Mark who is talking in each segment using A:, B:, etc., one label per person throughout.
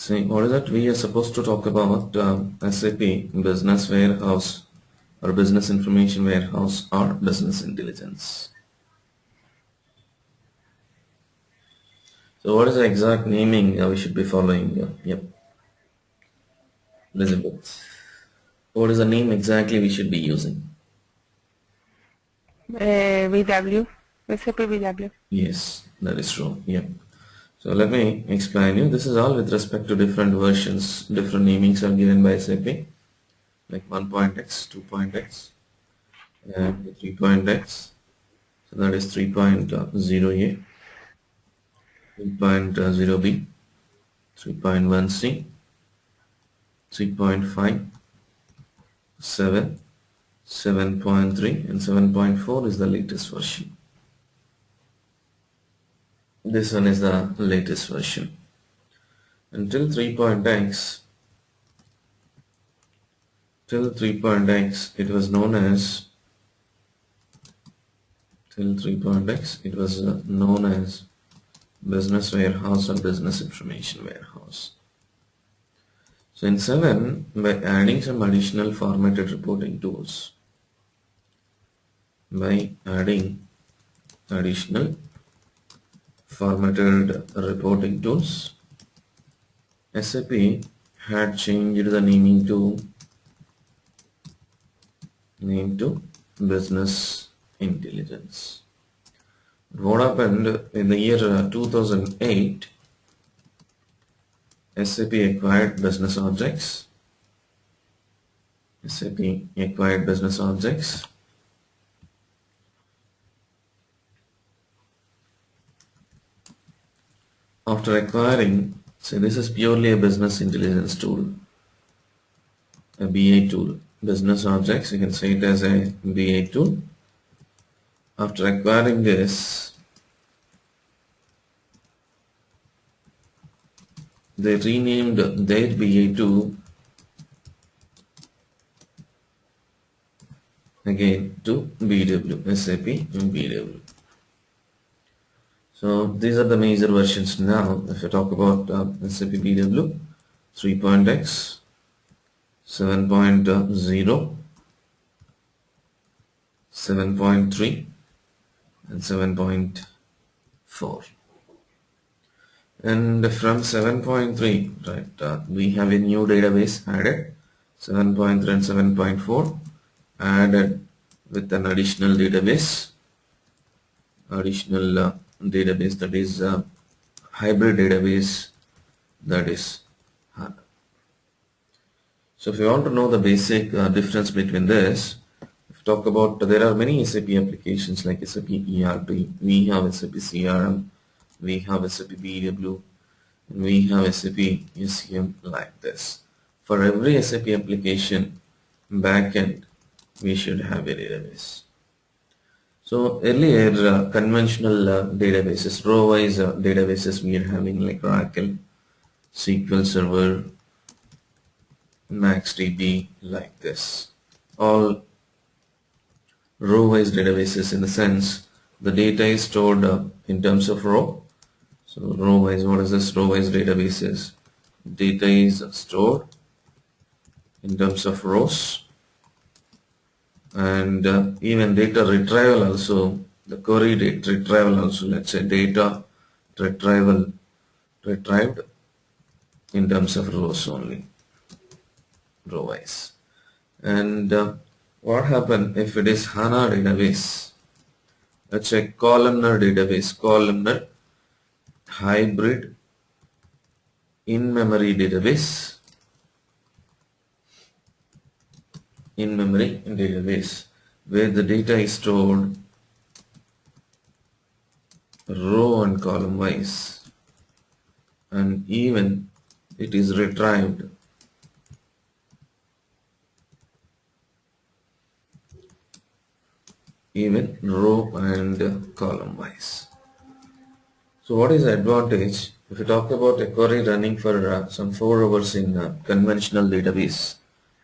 A: See, what is that? We are supposed to talk about SAP Business Warehouse or Business Information Warehouse or Business Intelligence. So, what is the exact naming we should be following? Yep, Elizabeth. What is the name exactly we should be using?
B: BW, SAP BW.
A: Yes, that is true. Yep. So let me explain you. This is all with respect to different versions. Different namings are given by SAP, like 1.x, 2.x, and 3.x. So that is 3.0a, 3.0b, 3.1c, 3.5, 7, 7.3, and 7.4 is the latest version. This one is the latest version. Until 3.x, till 3.x, it was known as known as Business Warehouse or Business Information Warehouse. So in 7, by adding some additional formatted reporting tools, SAP had changed the name to Business Intelligence. What happened in the year 2008? SAP acquired Business Objects. After acquiring, so this is purely a business intelligence tool, a BA tool. Business Objects, you can say it as a BA tool. After acquiring this, they renamed their BA tool again to BW, SAP BW. So these are the major versions now. If you talk about SAP BW, 3.x, 7.0, 7.3, and 7.4. And from 7.3, right, we have a new database added, 7.3 and 7.4 added with an additional database that is hybrid database, that is Hana. So if you want to know the basic difference between this, if you talk about, there are many SAP applications like SAP ERP, we have SAP CRM, we have SAP BW, and we have SAP SCM like this. For every SAP application backend, we should have a database. So earlier conventional databases, row-wise databases we are having like Oracle, SQL Server, MaxDB like this. All row-wise databases in the sense the data is stored in terms of row. So row-wise, what is this row-wise databases? Data is stored in terms of rows, and even data retrieval also, the query data retrieval also, let's say data retrieved in terms of rows only, row-wise. And what happen if it is HANA database? Let's say columnar database, columnar hybrid in-memory database, where the data is stored row and column wise, and even it is retrieved even row and column wise. So what is the advantage? If you talk about a query running for some 4 hours in a conventional database,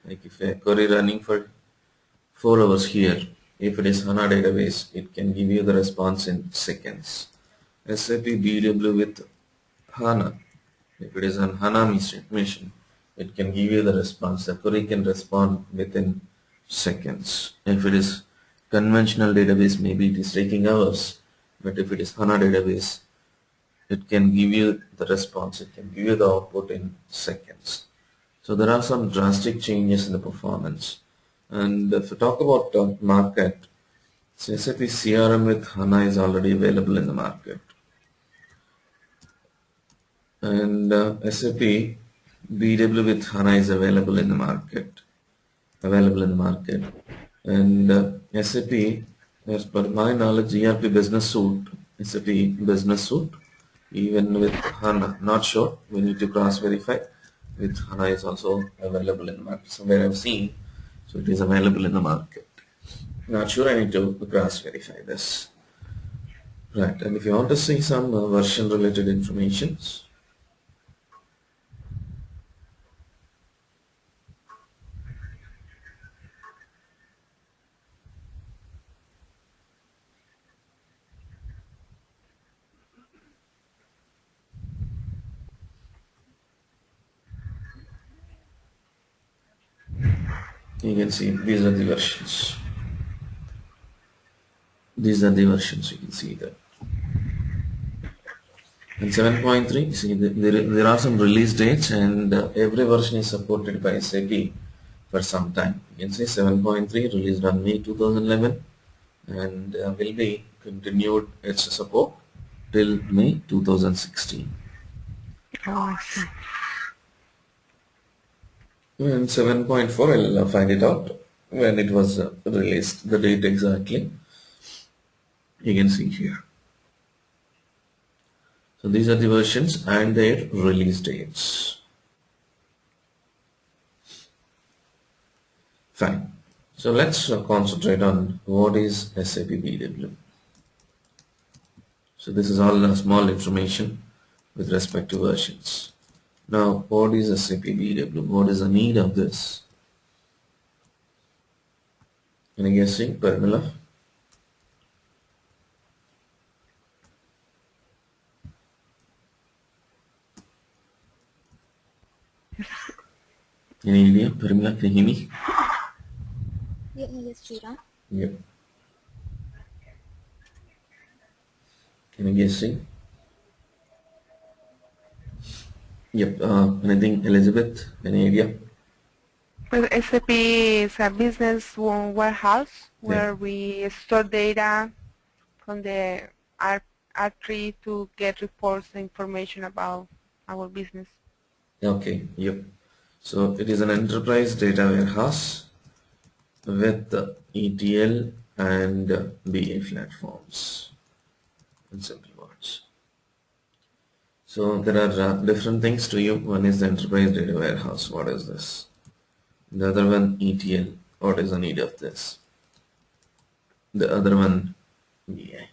A: like if a query running for 4 hours here, if it is HANA database, it can give you the response in seconds. SAP BW with HANA, If it is an Hana mission, it can give you the response. The query can respond within seconds. If it is conventional database, maybe it is taking hours. But if it is Hana database, it can give you the response. It can give you the output in seconds. So there are some drastic changes in the performance. And if we talk about the market, SAP CRM with HANA is already available in the market. And SAP BW with HANA is available in the market. And SAP, as per my knowledge, ERP Business Suite, SAP Business Suite, even with HANA, not sure, we need to cross verify. With HANA is also available in the market. Somewhere I've seen, so it is available in the market. Not sure, I need to cross verify this. Right, and if you want to see some version related informations, you can see these are the versions. These are the versions, you can see that. And 7.3, see there are some release dates, and every version is supported by SAP for some time. You can see 7.3 released on May 2011 and will be continued its support till May 2016.
B: Oh, I see.
A: And 7.4, I'll find it out when it was released, the date exactly. You can see here. So these are the versions and their release dates. Fine. So let's concentrate on what is SAP BW. So this is all small information with respect to versions. Now, what is SAP BW? What is the need of this? Any guessing, Parmila? Any idea, Parmila? Can you hear me?
C: Yes, Sriram.
A: Yep. Any guessing? Yep. Anything, Elizabeth? Any idea?
B: Well, SAP is a business warehouse
A: Yeah.
B: where we store data from the R3 to get reports and information about our business.
A: Okay. Yep. So it is an enterprise data warehouse with ETL and BA platforms, in simple words. So there are different things to you. One is the enterprise data warehouse. What is this? The other one, ETL. What is the need of this? The other one, BA.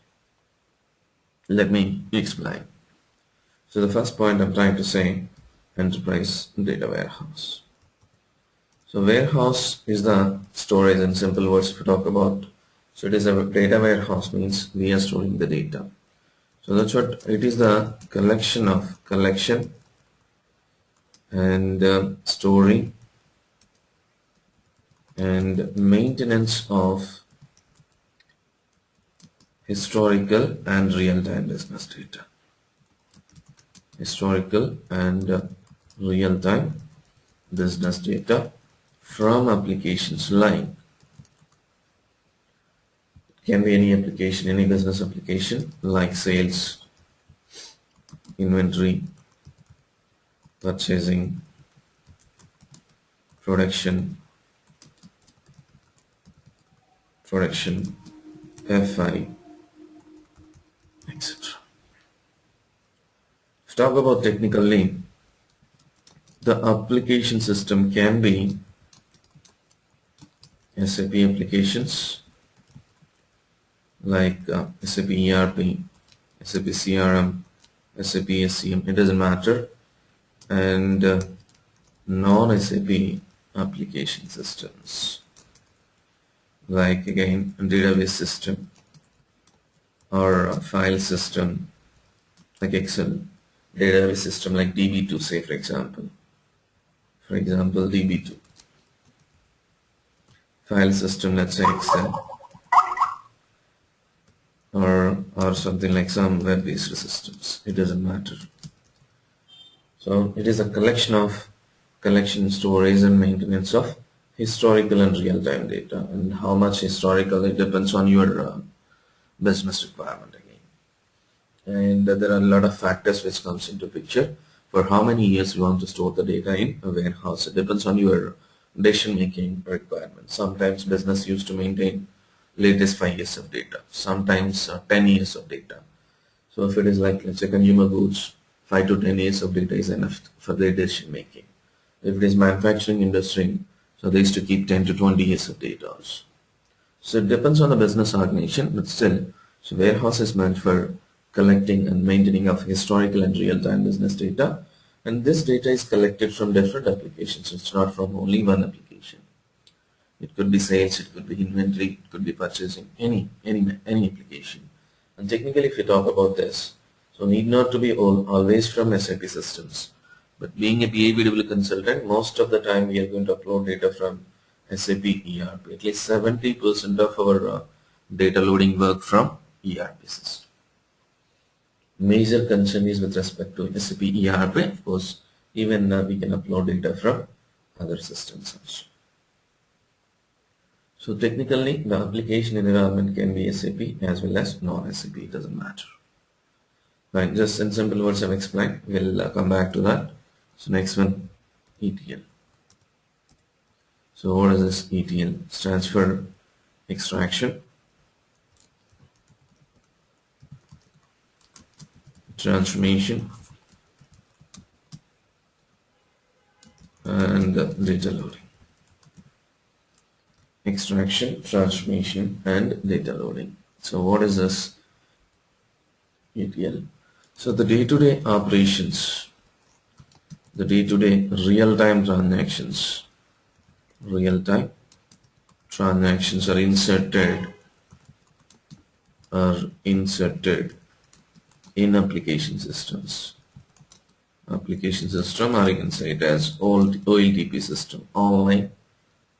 A: Let me explain. So the first point I'm trying to say, enterprise data warehouse. So warehouse is the storage in simple words if we talk about. So it is a data warehouse, means we are storing the data. So that's what it is, the collection and storing and maintenance of historical and real-time business data. Historical and real-time business data from applications like, can be any application, any business application like sales, inventory, purchasing, production, FI, etc. Let's talk about technically, the application system can be SAP applications like SAP ERP, SAP CRM, SAP SCM, it doesn't matter, and non-SAP application systems like, again, database system or a file system like Excel, database system like DB2, say for example. For example, DB2. File system, let's say Excel, or something like some web-based systems. It doesn't matter. So it is a collection, storage and maintenance of historical and real-time data. And how much historical, it depends on your business requirement again. And there are a lot of factors which comes into picture for how many years you want to store the data in a warehouse. It depends on your decision making requirements. Sometimes business used to maintain latest 5 years of data, sometimes 10 years of data. So if it is like, let's say, consumer goods, 5 to 10 years of data is enough for their decision making. If it is manufacturing industry, so they used to keep 10 to 20 years of data also. So it depends on the business organization, but still, so warehouse is meant for collecting and maintaining of historical and real-time business data. And this data is collected from different applications. It's not from only one application. It could be sales, it could be inventory, it could be purchasing, any application. And technically, if we talk about this, so need not to be always from SAP systems. But being a BABW consultant, most of the time we are going to upload data from SAP ERP. At least 70% of our data loading work from ERP system. Major concern is with respect to SAP ERP. Of course, even we can upload data from other systems also. So technically, the application environment can be SAP as well as non-SAP. It doesn't matter. Right, just in simple words I've explained. We'll come back to that. So next one, ETL. So what is this ETL? Stands for extraction, transformation, and data loading. Extraction, transformation, and data loading. So what is this ETL? So the day-to-day operations, the day-to-day real-time transactions are inserted in application systems. Application system, or you can say it as OLTP system, online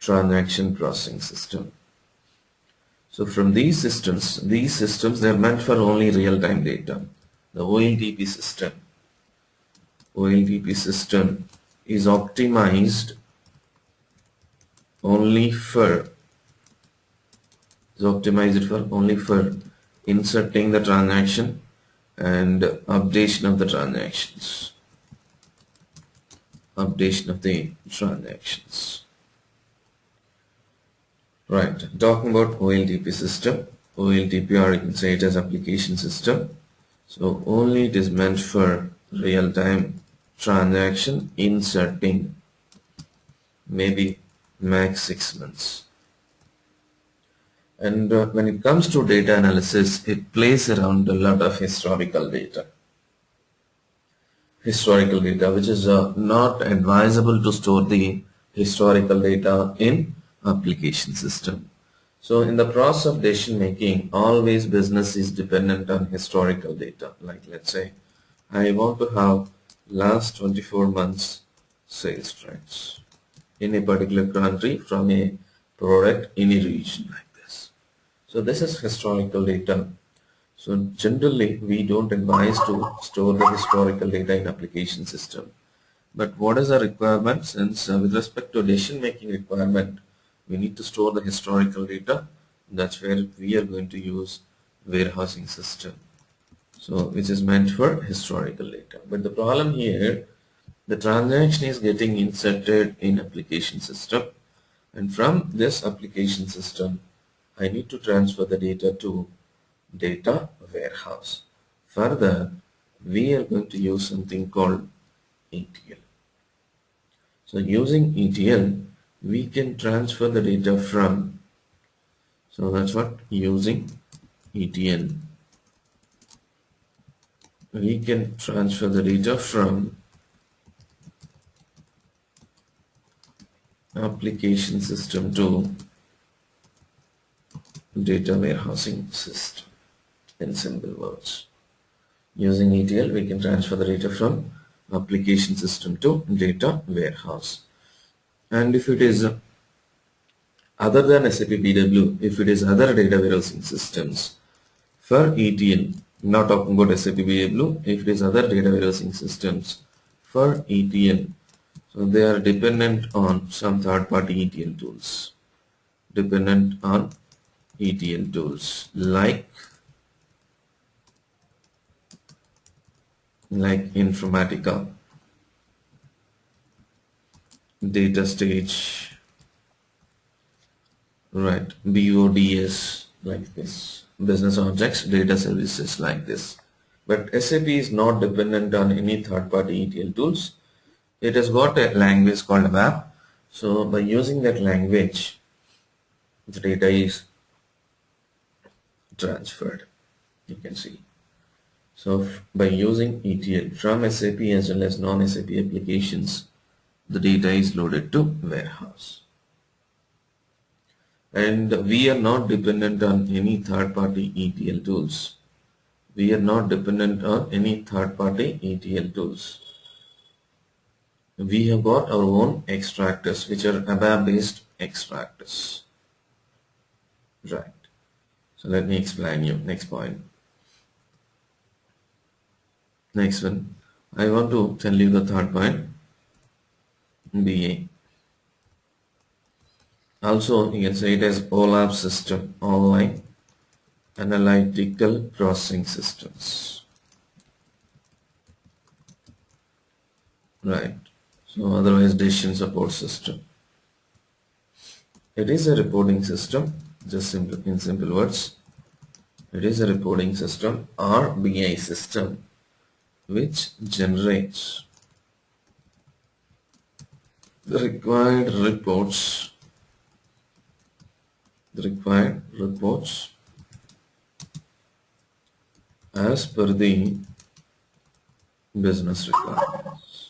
A: transaction processing system. So from these systems they are meant for only real-time data. The OLTP system is optimized only for inserting the transaction and updation of the transactions. Right, talking about OLTP system, OLTP, or you can say it as application system. So only it is meant for real-time transaction inserting, maybe max 6 months. And when it comes to data analysis, it plays around a lot of historical data which is not advisable to store the historical data in application system. So in the process of decision making, always business is dependent on historical data. Like let's say I want to have last 24 months sales trends in a particular country from a product in a region like this. So this is historical data. So generally we don't advise to store the historical data in application system. But what is the requirement? Since with respect to decision making requirement, we need to store the historical data. That's where we are going to use warehousing system. So which is meant for historical data. But the problem here, the transaction is getting inserted in application system, and from this application system I need to transfer the data to data warehouse. Further, we are going to use something called ETL. So using ETL, we can transfer the data from, so that's what, using ETL, we can transfer the data from application system to data warehousing system, in simple words. Using ETL, we can transfer the data from application system to data warehouse. And if it is other than SAP BW, if it is other data warehousing systems for ETL, not talking about SAP BW, if it is other data warehousing systems for ETL, so they are dependent on some third-party ETL tools. Dependent on ETL tools like Informatica, Data Stage, right? BODS like this, Business Objects Data Services like this. But SAP is not dependent on any third-party ETL tools. It has got a language called ABAP. So by using that language, the data is transferred. You can see. So by using ETL from SAP as well as non-SAP applications, the data is loaded to warehouse. And we are not dependent on any third-party ETL tools. We are not dependent on any third-party ETL tools. We have got our own extractors, which are ABAP-based extractors. Right. So let me explain you. Next point. Next one. I want to tell you the third point. BA. Also, you can say it as OLAP system, online analytical processing systems. Right. So otherwise decision support system. It is a reporting system, just simple in simple words. It is a reporting system or BI system which generates the required reports as per the business requirements.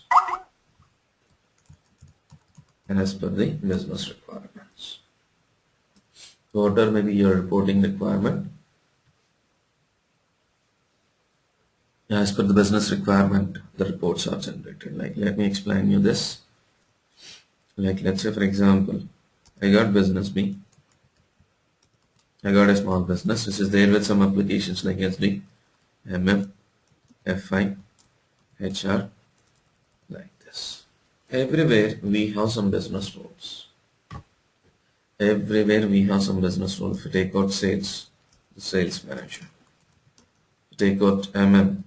A: Whatever may be your reporting requirement, as per the business requirement, the reports are generated. Like, let me explain you this. Like, let's say for example, I got business B. I got a small business which is there with some applications like SD, MM, FI, HR, like this. Everywhere we have some business roles. Everywhere we have some business roles. If you take out sales, the sales manager. If you take out MM,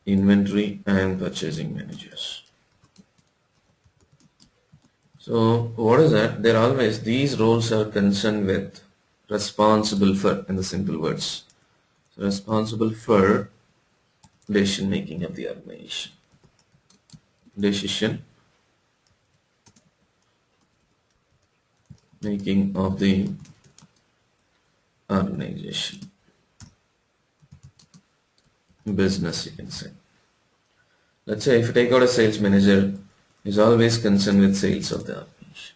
A: inventory and purchasing managers. So what is that? They're always, these roles are concerned with responsible for, in the simple words. So responsible for decision making of the organization. Decision making of the organization. Business, you can say. Let's say if you take out a sales manager, is always concerned with sales of the organization.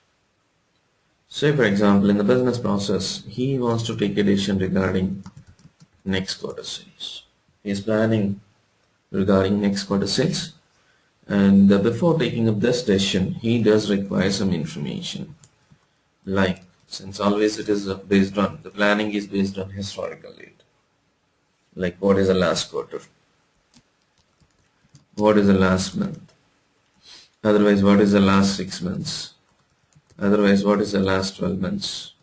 A: Say for example, in the business process, he wants to take a decision regarding next quarter sales. He is planning regarding next quarter sales, and before taking up this decision, he does require some information. Like, since always it is based on, the planning is based on historical data. Like, what is the last quarter? What is the last month? Otherwise, what is the last 6 months? Otherwise, what is the last 12 months?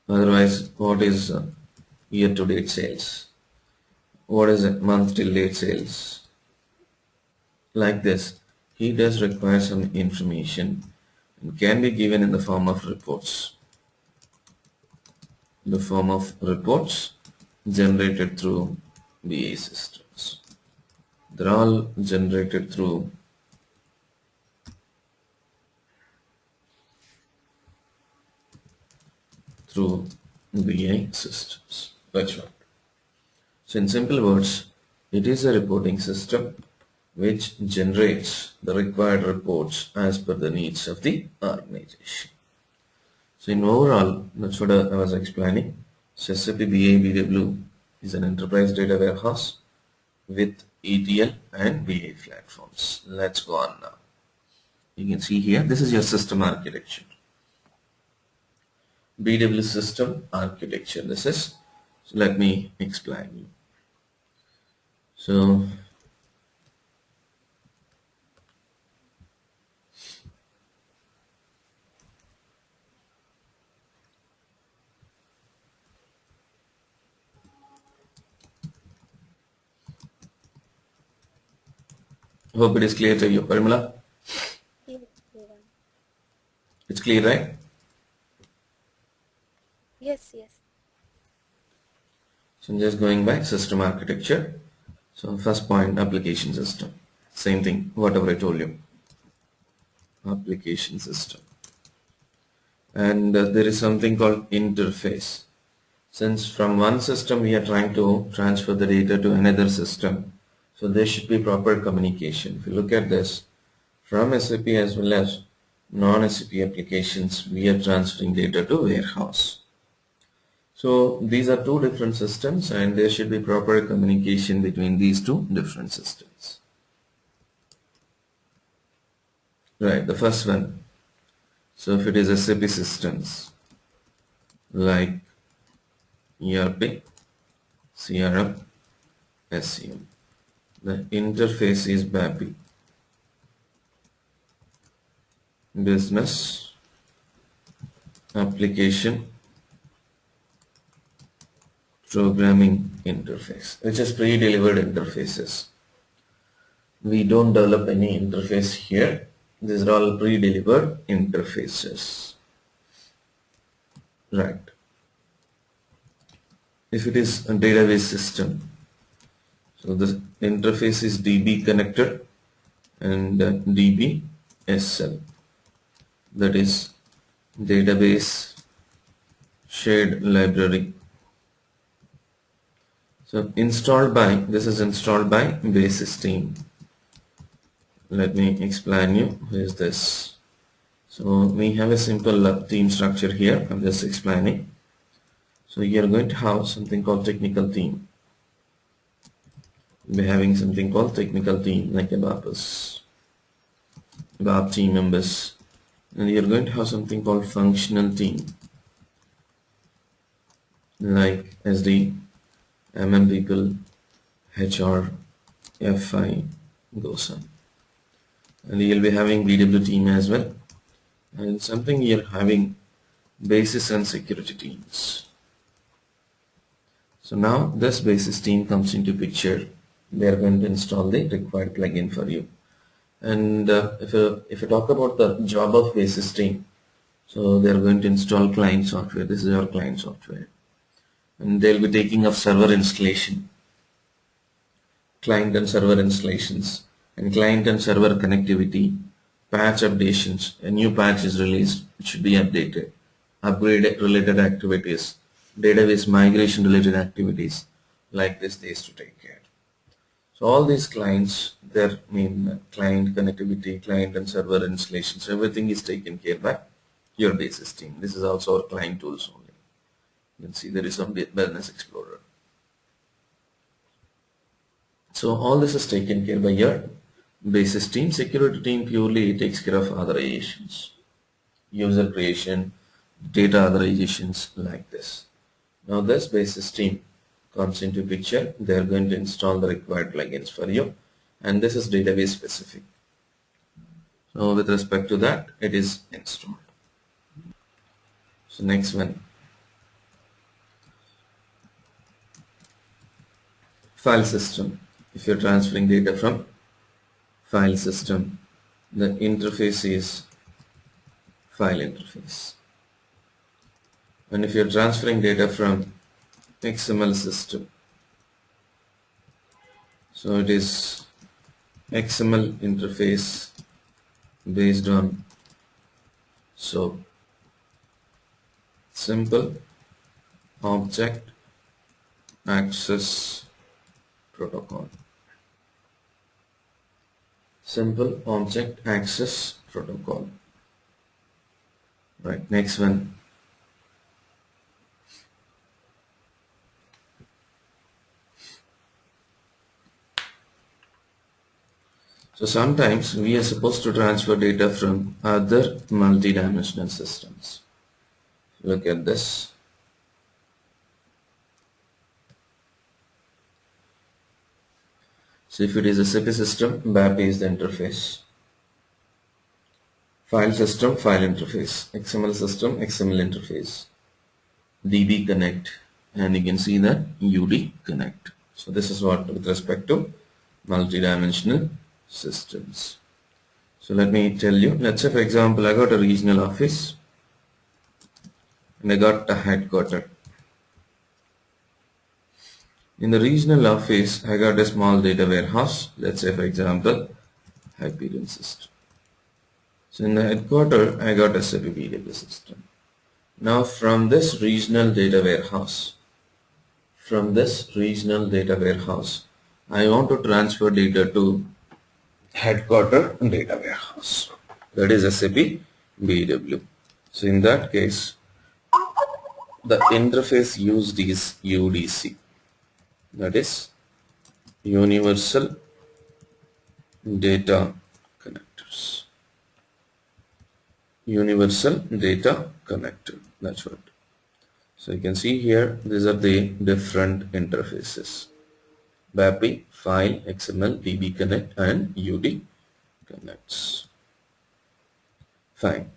A: Otherwise, what is year-to-date sales? What is month-till-date sales? Like this, he does require some information and can be given in the form of reports. The form of reports generated through BA systems. They're all generated through BA systems. That's right. So in simple words, it is a reporting system which generates the required reports as per the needs of the organization. So in overall, that's what I was explaining. So SAP BA BW is an enterprise data warehouse with ETL and BI platforms. Let's go on now. You can see here, this is your system architecture. BW system architecture. This is, so let me explain you. So hope it is clear to you, Parimala.
C: Yes, Kiran.
A: It's clear, right?
C: Yes.
A: So I'm just going by system architecture. So first point, application system. Same thing, whatever I told you. Application system. And there is something called interface. Since from one system we are trying to transfer the data to another system, so there should be proper communication. If you look at this, from SAP as well as non-SAP applications, we are transferring data to warehouse. So these are two different systems and there should be proper communication between these two different systems. Right, the first one. So if it is SAP systems like ERP, CRM, SCM, the interface is BAPI, Business Application Programming Interface, which is pre-delivered interfaces. We don't develop any interface here. These are all pre-delivered interfaces. Right. If it is a database system, so the interface is DB connector and DB SL, that is database shared library. So installed by, this is installed by basis team. Let me explain you who is this. So we have a simple team structure here. I'm just explaining. So you are going to have something called technical team. We're having something called technical team like ABAPers, ABAP team members, and you're going to have something called functional team like SD, MM people, HR, FI, goes on. And you'll be having BW team as well, and something you're having basis and security teams. So now this basis team comes into picture. They are going to install the required plugin for you. And if you talk about the job of basis team, so they are going to install client software. This is our client software, and they'll be taking up server installation, client and server installations, and client and server connectivity, patch updations. A new patch is released, it should be updated, upgrade related activities, database migration related activities, like this they used to take care. So all these clients, their client connectivity, client and server installations, everything is taken care by your basis team. This is also our client tools only. You can see there is some business explorer. So all this is taken care by your basis team. Security team purely takes care of authorizations, user creation, data authorizations, like this. Now this basis team comes into picture. They are going to install the required plugins for you, and this is database specific. So with respect to that, it is installed. So next one, file system. If you're transferring data from file system, the interface is file interface. And if you're transferring data from XML system, so it is XML interface based on SOAP, simple object access protocol. Simple object access protocol. Right, next one. So sometimes we are supposed to transfer data from other multidimensional systems. Look at this. So if it is a SAP system, BAP is the interface. File system, file interface. XML system, XML interface. DB connect, and you can see that UD connect. So this is what with respect to multidimensional systems. So let me tell you, let's say for example I got a regional office and I got a headquarter. In the regional office I got a small data warehouse, let's say for example Hyperion system. So in the headquarter I got a SAP BW system. Now from this regional data warehouse, I want to transfer data to headquarter data warehouse, that is SAP BW. So in that case, the interface used is UDC, that is Universal Data Connectors. Universal Data Connector, that's what. So you can see here, these are the different interfaces: BAPI, File, XML, DB Connect, and UD Connects. Fine.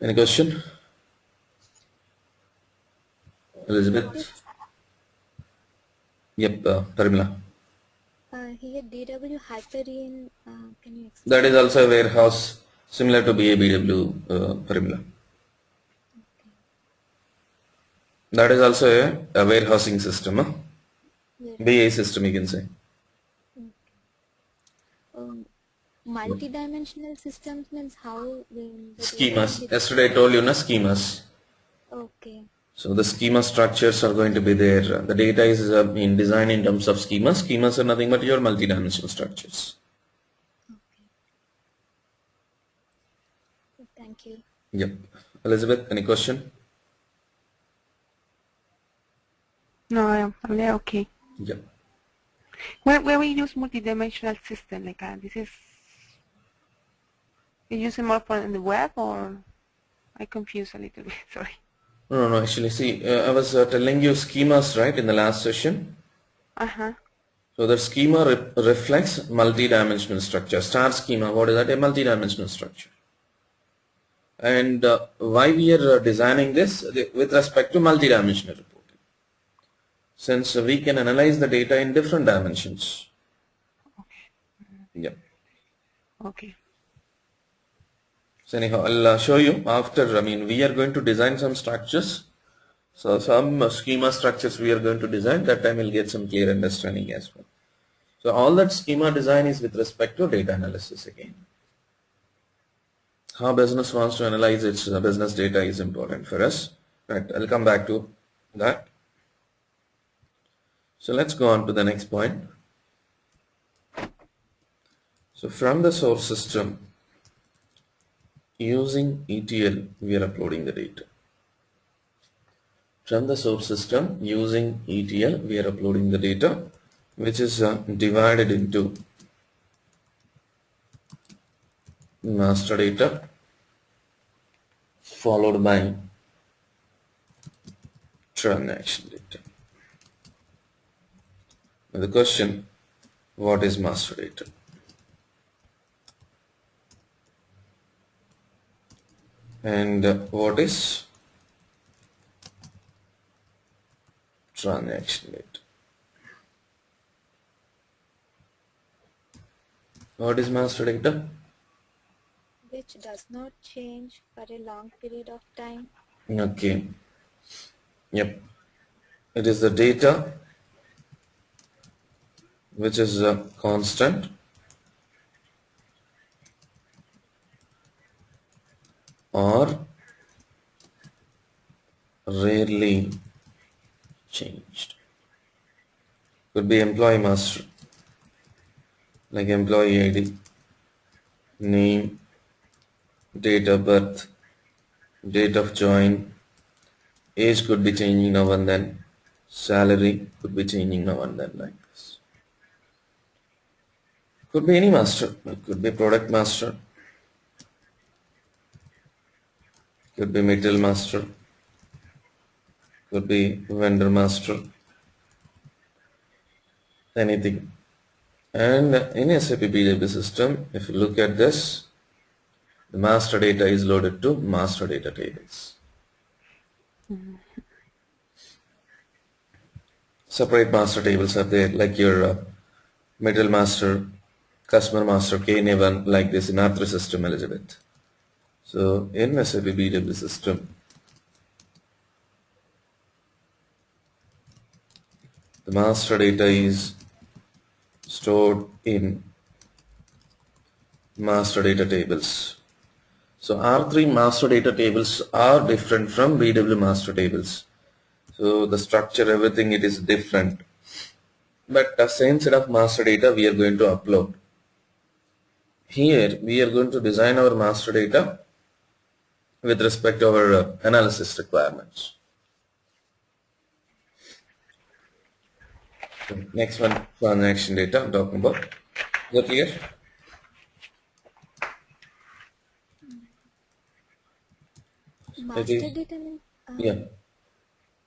A: Any question? Elizabeth? Yep, Parimla.
C: Here DW Hyperion, can you explain?
A: That is also a warehouse similar to BABW, Parimla. That is also a warehousing system, BA system you can say.
C: Multi-dimensional systems means how will the
A: Schemas.
C: data
A: Yesterday I told you, schemas.
C: Okay.
A: So the schema structures are going to be there. The data is in design in terms of schemas. Schemas are nothing but your multidimensional structures.
C: Okay. Thank you.
A: Yep. Elizabeth, any question?
B: No, I'm there. Okay.
A: Yep.
B: Where we use multidimensional system, like this is, you use it more for in the web, or I confuse a little bit. Sorry.
A: No. Actually, see, I was telling you schemas, right, in the last session. So the schema reflects multidimensional structure. Star schema, what is that? A multidimensional structure. And why we are designing this with respect to multidimensional reporting, since we can analyze the data in different dimensions. Yeah.
B: Okay.
A: So anyhow, I'll show you after. We are going to design some structures. So some schema structures we are going to design. That time we'll get some clear understanding as well. So all that schema design is with respect to data analysis again. How business wants to analyze its business data is important for us. Right, I'll come back to that. So let's go on to the next point. So from the source system, using ETL, we are uploading the data. From the source system, using ETL, we are uploading the data, which is divided into master data followed by transaction data. Now the question, what is master data? And what is transaction data? What is master data?
C: Which does not change for a long period of time.
A: Okay. Yep. It is the data which is constant or rarely changed. Could be employee master, like employee ID, name, date of birth, date of join, age could be changing now and then. salary could be changing now and then like this. Could be any master. It could be product master, could be material master, could be vendor master, anything. And in SAP BW system, if you look at this, the master data is loaded to master data tables. Separate master tables are there, like your material master, customer master, KNA1, like this in R3 system, Elizabeth. So in SAP BW system, the master data is stored in master data tables. So R3 master data tables are different from BW master tables. So the structure, everything, it is different. But the same set of master data we are going to upload. Here we are going to design our master data with respect to our analysis requirements. So next one, transaction data I'm talking about. Is that clear?
C: Master data means,
A: Yeah.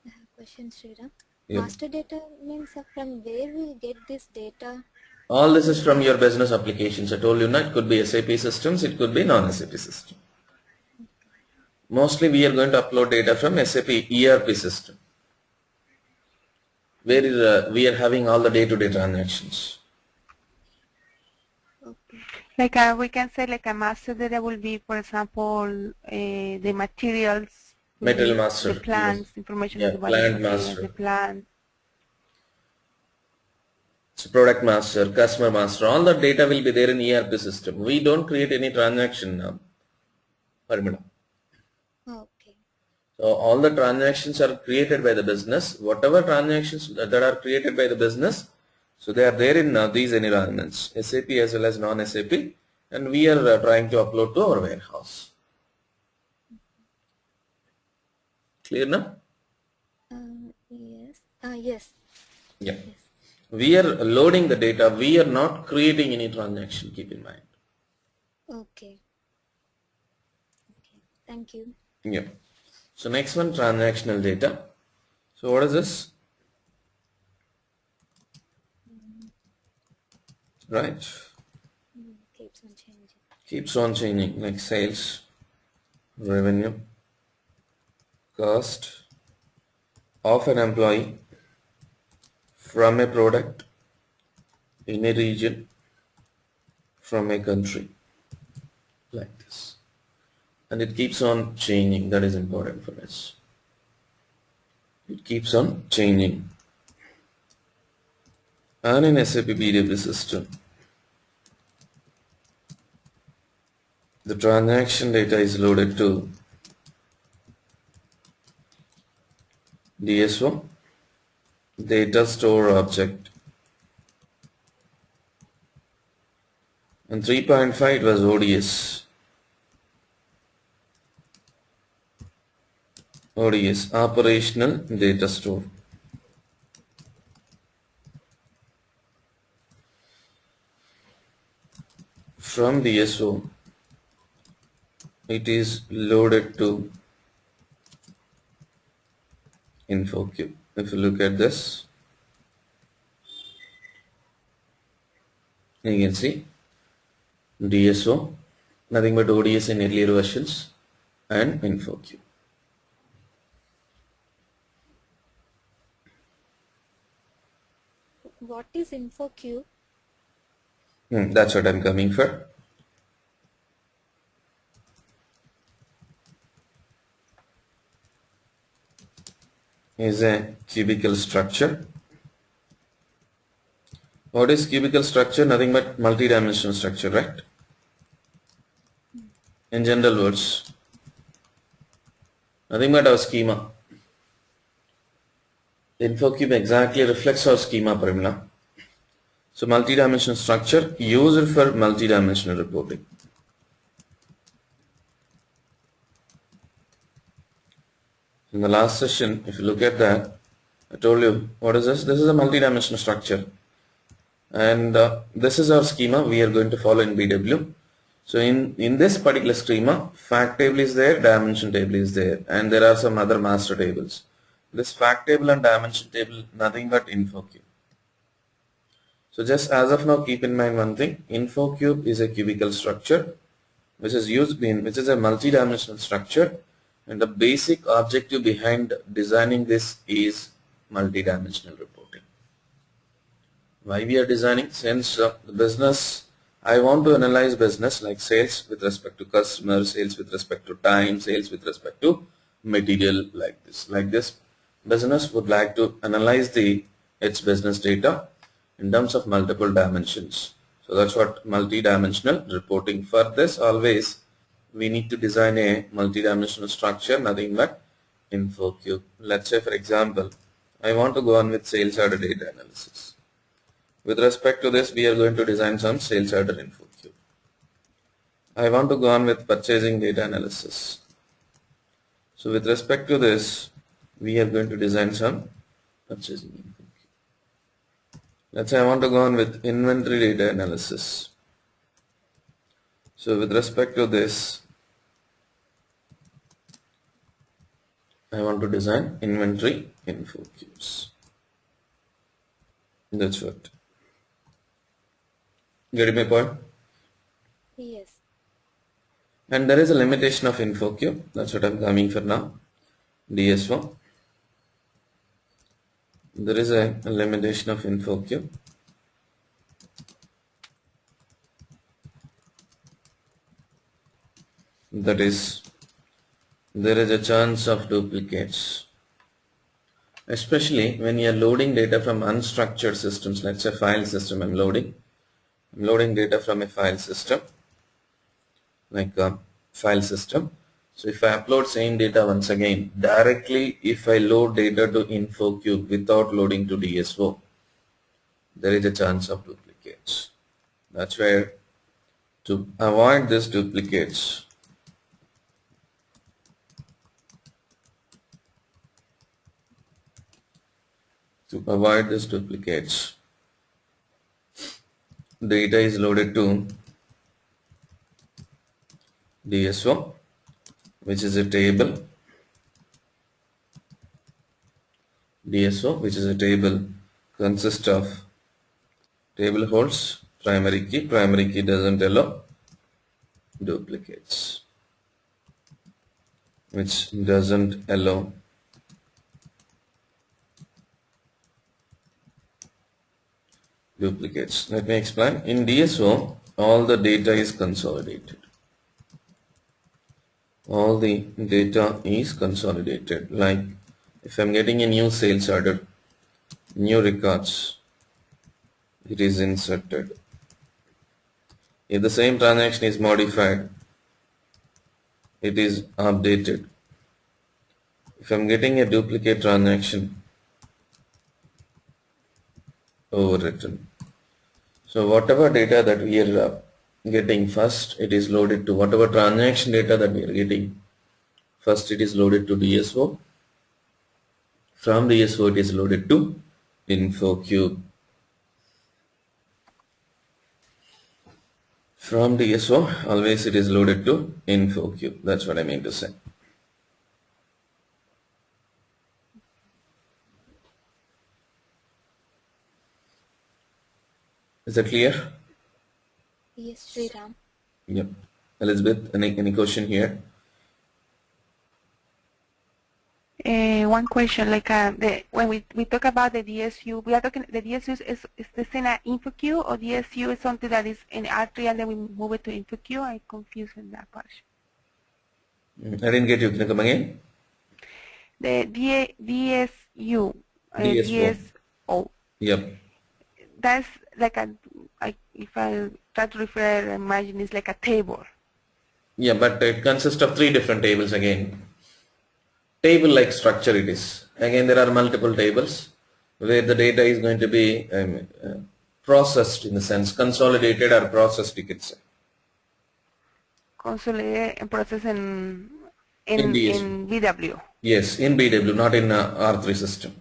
C: I have a question, Sriram.
A: Yeah.
C: Master data means from where we get this data?
A: All this is from your business applications. I told you, it could be SAP systems, it could be non-SAP system. Mostly we are going to upload data from SAP ERP system, where we are having all the day-to-day transactions.
C: Okay.
B: Like we can say like a master data will be, for example, the materials,
A: Material master,
B: the plants,
A: yes.
B: information
A: Yeah,
B: of the
A: plant
B: materials,
A: master.
B: the plant.
A: So product master, customer master, all the data will be there in ERP system. We don't create any transaction now. Paramita.
C: Okay.
A: So all the transactions are created by the business. Whatever transactions that are created by the business, so they are there in these environments, SAP as well as non-SAP, and we are trying to upload to our warehouse. Clear now?
C: Yes. Yes.
A: Yeah.
C: Yes.
A: We are loading the data. We are not creating any transaction. Keep in mind.
C: Okay. Okay. Thank you.
A: Yeah. So next one, transactional data. So what is this? Right.
C: Keeps on changing.
A: Keeps on changing, like sales, revenue, cost of an employee from a product in a region from a country, like this. And it keeps on changing. That is important for us. It keeps on changing. And in SAP BW system, the transaction data is loaded to DSO, data store object, and 3.5 it was ODS, operational data store. From DSO, it is loaded to InfoQ. If you look at this, you can see DSO, nothing but ODS in earlier versions, and InfoQ.
C: What is InfoQ?
A: That's what I'm coming for. Is a cubicle structure. What is cubicle structure? Nothing but multi-dimensional structure, right? In general words, nothing but our schema. The InfoCube exactly reflects our schema, Parimla. So multi-dimensional structure used for multi-dimensional reporting. In the last session, if you look at that, I told you, what is this? This is a multi-dimensional structure. And this is our schema we are going to follow in BW. So in this particular schema, fact table is there, dimension table is there, and there are some other master tables. This fact table and dimension table, nothing but info cube. So just as of now, keep in mind one thing, info cube is a cubical structure which is which is a multi-dimensional structure, and the basic objective behind designing this is multi-dimensional reporting. Why we are designing? Since the business, I want to analyze business like sales with respect to customer, sales with respect to time, sales with respect to material, like this. Like this, business would like to analyze its business data in terms of multiple dimensions. So that's what multi-dimensional reporting. For this, always we need to design a multi-dimensional structure, nothing but info cube. Let's say, for example, I want to go on with sales order data analysis. With respect to this, we are going to design some sales order info cube. I want to go on with purchasing data analysis. So with respect to this, we are going to design some purchasing info cube. Let's say I want to go on with inventory data analysis. So with respect to this, I want to design inventory info cubes. That's what. Getting my point?
C: Yes.
A: And there is a limitation of info cube. That's what I'm coming for now. DSO. There is a limitation of info cube. That is, there is a chance of duplicates, especially when you are loading data from unstructured systems. Let's say file system. I'm loading data from a file system, like a file system. So if I upload same data once again directly, if I load data to info cube without loading to DSO, there is a chance of duplicates. That's where, to avoid this duplicates, data is loaded to DSO, which is a table. DSO, which is a table, consists of table holds primary key. Primary key doesn't allow duplicates, which doesn't allow duplicates. Let me explain. In DSO, all the data is consolidated. All the data is consolidated. Like if I'm getting a new sales order, new records, it is inserted. If the same transaction is modified, it is updated. If I'm getting a duplicate transaction, overwritten. So whatever data that we are getting first, it is loaded to whatever transaction data that we are getting. First it is loaded to DSO. From DSO it is loaded to info cube. From DSO always it is loaded to info cube. That's what I mean to say. Is that clear?
C: Yes, Sriram.
A: Yep. Elizabeth, any question here?
B: One question, like when we talk about the DSU, we are talking the DSU is the same as InfoQ, or DSU is something that is in R3 and then we move it to InfoQ? I'm confused in that part.
A: I didn't get you. Can you come again?
B: The DSU,
A: DSO.
B: DSO.
A: Yep.
B: That's like if I try to refer, imagine it's like a table.
A: Yeah, but it consists of 3 different tables again. Table-like structure it is. Again, there are multiple tables where the data is going to be processed, in the sense consolidated or processed, you could say.
B: Consolidated and processed
A: In DSO.
B: in BW.
A: Yes, in BW, not in R3 system.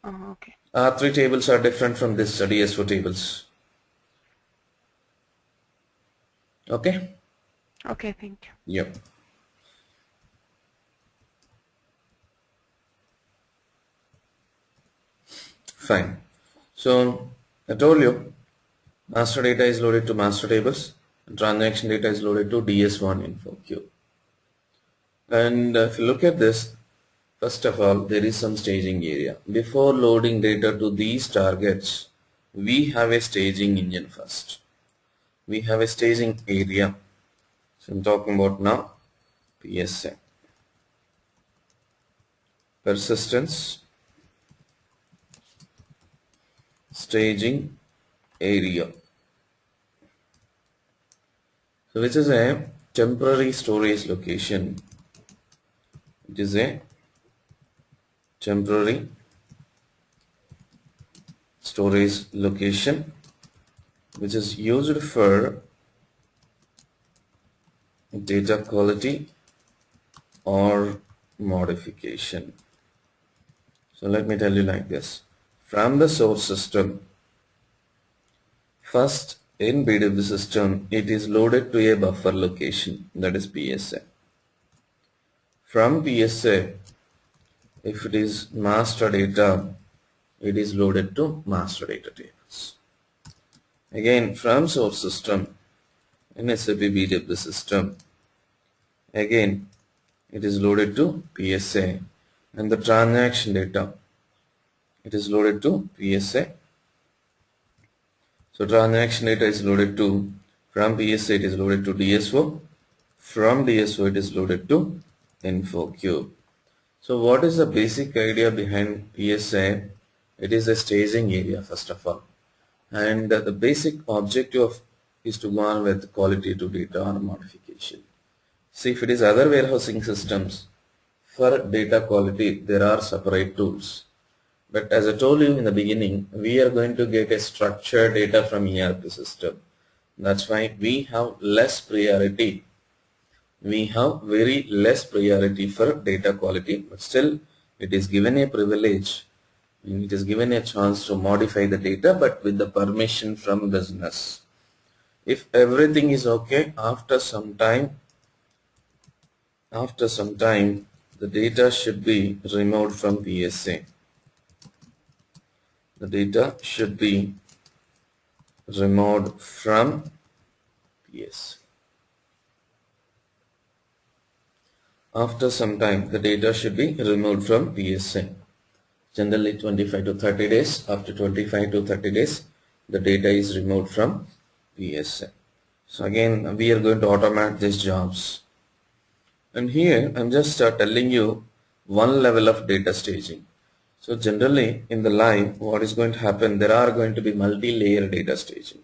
B: Okay.
A: R3 tables are different from this DSO tables. Okay?
B: Okay, thank you.
A: Yep. Fine. So I told you master data is loaded to master tables and transaction data is loaded to DS1 info queue. And if you look at this, first of all, there is some staging area. Before loading data to these targets, we have a staging engine first. We have a staging area. So I'm talking about now PSA. Persistence staging area. So which is a temporary storage location. It is a temporary storage location which is used for data quality or modification. So let me tell you like this. From the source system, first in BW system, it is loaded to a buffer location, that is PSA. From PSA, if it is master data, it is loaded to master data tables. Again, from source system in SAP BW system, again it is loaded to PSA, and the transaction data, it is loaded to PSA. So transaction data is loaded to, from PSA it is loaded to DSO, from DSO it is loaded to info queue. So what is the basic idea behind PSA? It is a staging area first of all, and the basic objective is to go on with quality to data or modification. See, if it is other warehousing systems, for data quality there are separate tools. But as I told you in the beginning, we are going to get a structured data from ERP system. That's why we have less priority. We have very less priority for data quality, but still it is given a privilege and it is given a chance to modify the data, but with the permission from business. If everything is okay, after some time, the data should be removed from PSA. The data should be removed from PS. After some time, the data should be removed from PSA. Generally 25 to 30 days. After 25 to 30 days, the data is removed from PSA. So again, we are going to automate these jobs. And here, I'm just telling you one level of data staging. So generally, in the line, what is going to happen, there are going to be multi-layer data staging.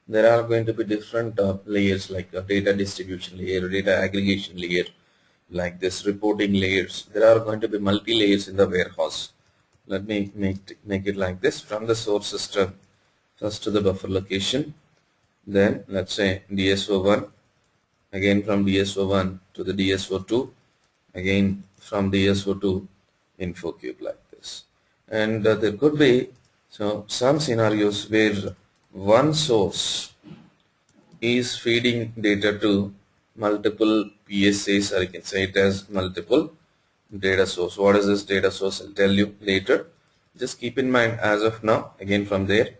A: There are going to be different layers like data distribution layer, data aggregation layer, like this reporting layers. There are going to be multi-layers in the warehouse. Let me make it like this. From the source system, first to the buffer location, then let's say DSO1, again from DSO1 to the DSO2, again from DSO2 info cube like this. And there could be some scenarios where one source is feeding data to multiple PSAs, or you can say it as multiple data source. What is this data source? I'll tell you later. Just keep in mind as of now, again from there,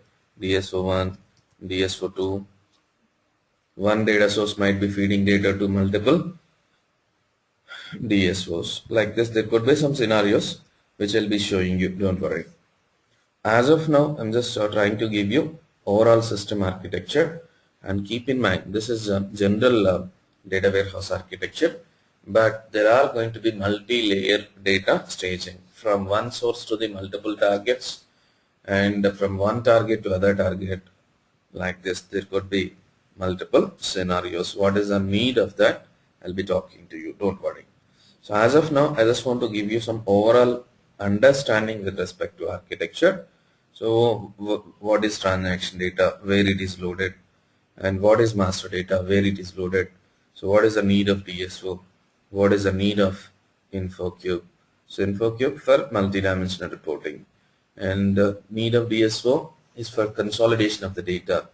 A: DSO1, DSO2, one data source might be feeding data to multiple DSOs. Like this, there could be some scenarios which I'll be showing you, don't worry. As of now, I'm just trying to give you overall system architecture, and keep in mind this is a general data warehouse architecture, but there are going to be multi-layer data staging from one source to the multiple targets, and from one target to other target. Like this, there could be multiple scenarios. What is the need of that? I'll be talking to you, don't worry. So as of now, I just want to give you some overall understanding with respect to architecture. So what is transaction data, where it is loaded, and what is master data, where it is loaded. So what is the need of DSO, what is the need of InfoCube. So InfoCube for multidimensional reporting, And the need of DSO is for consolidation of the data.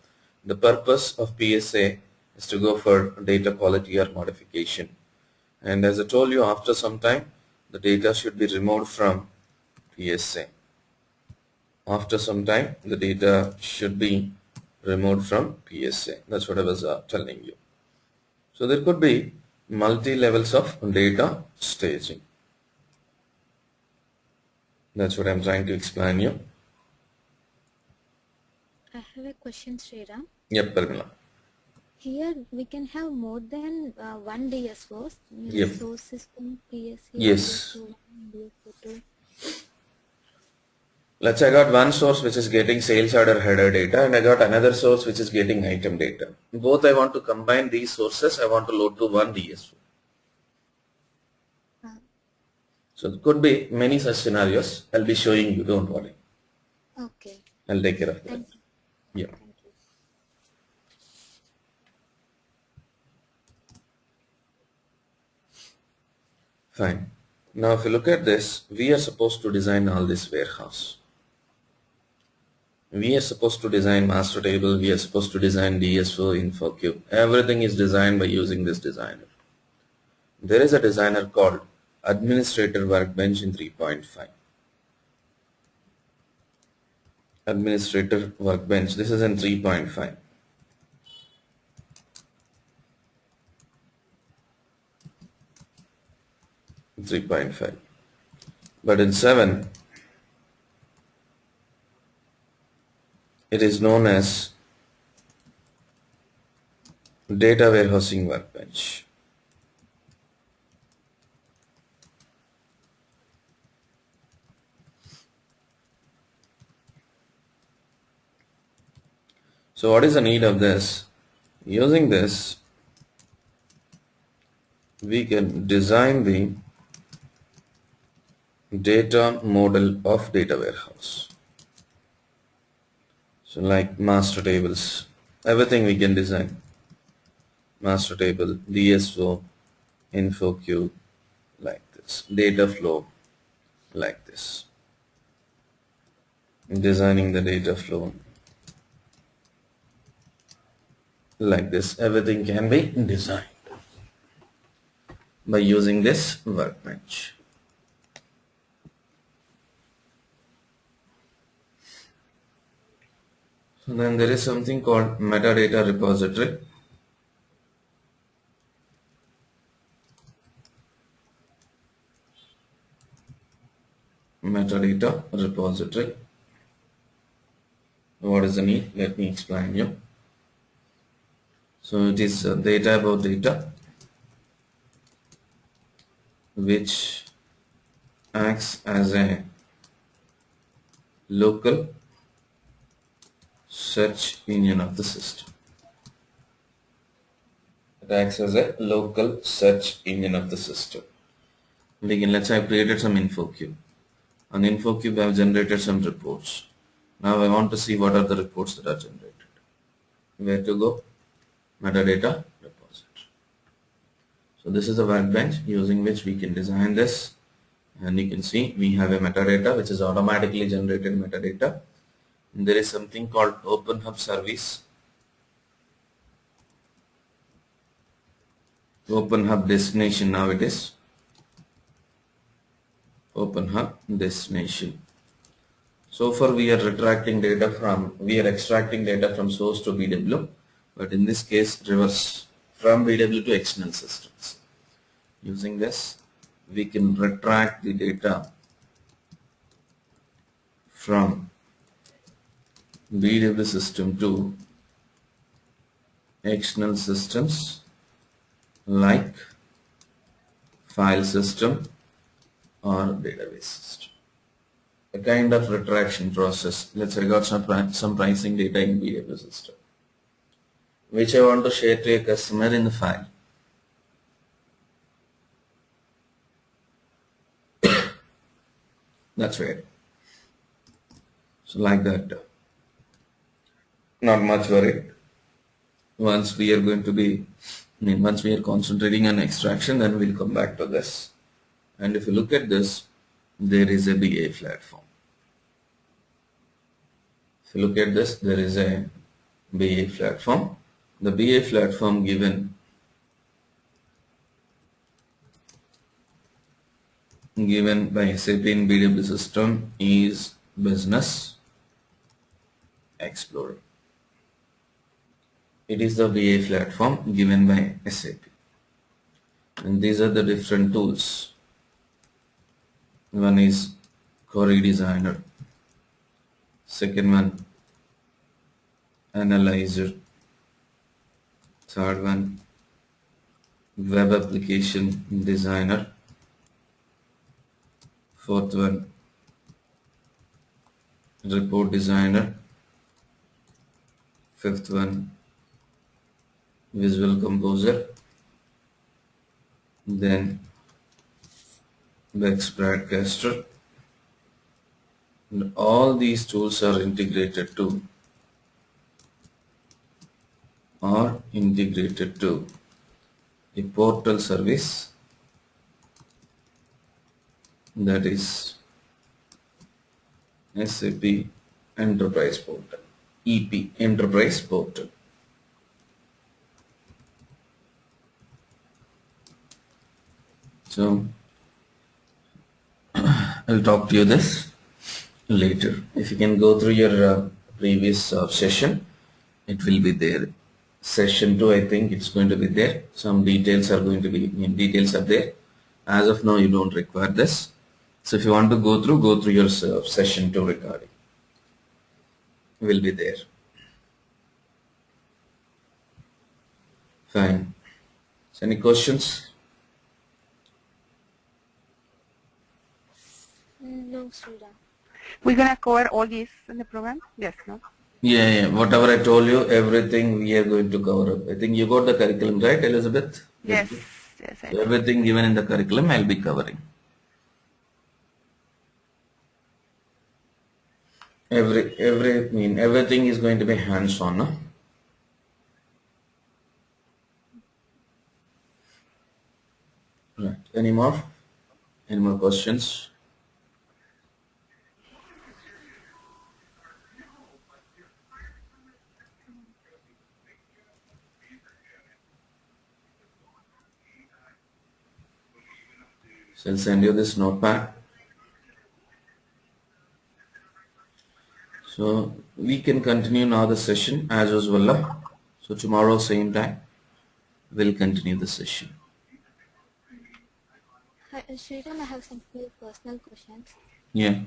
A: The purpose of PSA is to go for data quality or modification. And as I told you, after some time, the data should be removed from PSA. After some time, the data should be removed from PSA. That's what I was telling you. So there could be multi-levels of data staging. That's what I'm trying to explain you.
C: I have a question, Sriram.
A: Yep, Parmila.
C: Here we can have more than one DSOs,
A: Yep.
C: source system, PSA,
A: Yes.
C: DSO1, DSO2.
A: Let's say I got one source which is getting sales order header data, and I got another source which is getting item data. Both I want to combine these sources, I want to load to one DSO. So it could be many such scenarios. I'll be showing you, don't worry.
C: Okay.
A: I'll take care of that.
C: Thank you.
A: Yeah.
C: Thank you.
A: Fine. Now if you look at this, we are supposed to design all this warehouse. We are supposed to design master table, we are supposed to design DSO, InfoQ. Everything is designed by using this designer. There is a designer called Administrator Workbench in 3.5. Administrator Workbench, this is in 3.5. But in 7, it is known as Data Warehousing Workbench. So what is the need of this? Using this, we can design the data model of data warehouse. So like master tables, everything we can design. Master table, DSO, InfoQ, like this. Data flow, like this. Designing the data flow, like this. Everything can be designed by using this workbench. So then there is something called metadata repository. Metadata repository. What is the need? Let me explain you. So it is data about data which acts as a local search engine of the system. It acts as a local search engine of the system. Let's say I've created some InfoQ. On InfoQ I have generated some reports. Now I want to see what are the reports that are generated. Where to go? Metadata repository. So this is a workbench using which we can design this, and you can see we have a metadata which is automatically generated metadata. And there is something called Open Hub service. Open Hub destination, now it is Open Hub destination. So far we are extracting data from source to BW, but in this case reverse, from BW to external systems. Using this we can retract the data from BW system to external systems like file system or database system. A kind of retraction process. Let's say I got some pricing data in BW system which I want to share to a customer in the file. That's right. So like that. Not much worried. Once we are concentrating on extraction, then we'll come back to this. And if you look at this, there is a BA platform. If you look at this, there is a BA platform. The BA platform given by SAP in BW system is Business Explorer. It is the BA platform given by SAP. And these are the different tools. One is Query Designer. Second one, Analyzer. Third one, Web Application Designer. Fourth one, Report Designer. Fifth one, Visual Composer. Then Vex Broadcaster. And all these tools are integrated to a portal service, that is SAP Enterprise Portal, EP Enterprise Portal. So I'll talk to you this later. If you can go through your previous session, it will be there. Session 2, I think it's going to be there. Some details are going to be, details are there. As of now, you don't require this. So if you want to go through your session 2 recording. Will be there. Fine. So any questions?
C: No, Srira.
B: We're gonna cover all this in the program? Yes, no?
A: Yeah. Whatever I told you, everything we are going to cover up. I think you got the curriculum, right, Elizabeth?
B: Yes, yes, I do.
A: Everything given in the curriculum, I'll be covering. Everything is going to be hands-on, no? Right. Any more? Any more questions? So I'll send you this notepad. So we can continue now the session as usual. So tomorrow same time we'll continue the session.
C: Hi, Srira, I have some few personal questions.
A: Yeah.